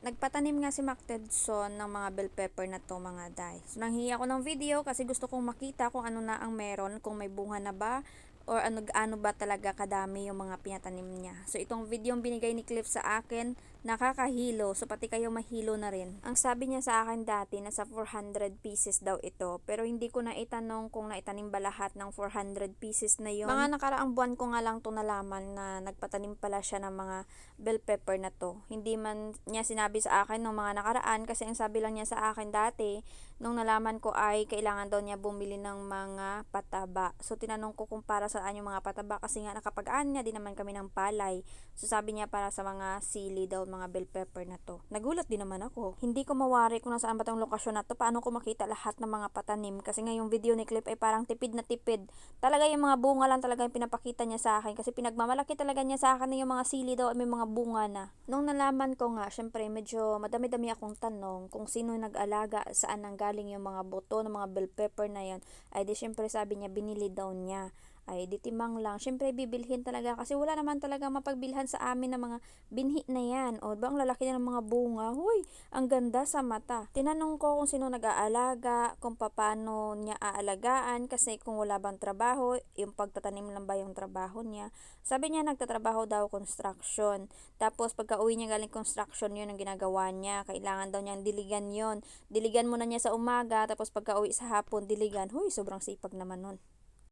Nagpatanim nga si Mac Tedson ng mga bell pepper na to mga day. So nanghingi ako ng video kasi gusto kong makita kung ano na ang meron, kung may bunga na ba or ano ba talaga kadami yung mga pinatanim niya. So itong video yung binigay ni Cliff sa akin, nakakahilo. So pati kayo mahilo na rin. Ang sabi niya sa akin dati, nasa 400 pieces daw ito. Pero hindi ko na itanong kung naitanim ba lahat ng 400 pieces na yon. Mga nakaraang buwan ko nga lang to nalaman na nagpatanim pala siya ng mga bell pepper na to. Hindi man niya sinabi sa akin nung mga nakaraan kasi ang sabi lang niya sa akin dati nung nalaman ko ay kailangan daw niya bumili ng mga pataba. So tinanong ko kung para saan yung mga pataba kasi nga nakapag-aan niya din naman kami ng palay. So sabi niya para sa mga sili daw mga bell pepper na to. Nagulat din naman ako. Hindi ko mawari kung nasaan ba tong lokasyon na to. Paano ko makita lahat ng mga patanim kasi nga yung video ni Clip ay parang tipid na tipid. Talaga yung mga bunga lang talaga yung pinapakita niya sa akin kasi pinagmamalaki talaga niya sa akin na yung mga sili daw at may mga bunga na. Nung nalaman ko nga, syempre medyo madami-dami akong tanong kung sino nag-alaga, saan nanggaling yung mga buto ng mga bell pepper na yan. Ay di syempre sabi niya binili daw niya. Ay di timang lang. Syempre bibilhin talaga kasi wala naman talaga mapagbilhan sa amin ng mga binhi na yan. O ba ang lalaki na ng mga bunga. Huy, ang ganda sa mata. Tinanong ko kung sino nag-aalaga, kung paano niya aalagaan kasi kung wala bang trabaho, yung pagtatanim lang ba yung trabaho niya. Sabi niya nagtatrabaho daw construction. Tapos pagka-uwi niya galing construction yun ang ginagawa niya. Kailangan daw niyang diligan yon. Diligan muna niya sa umaga tapos pagka-uwi sa hapon diligan. Huy, sobrang sipag naman nun.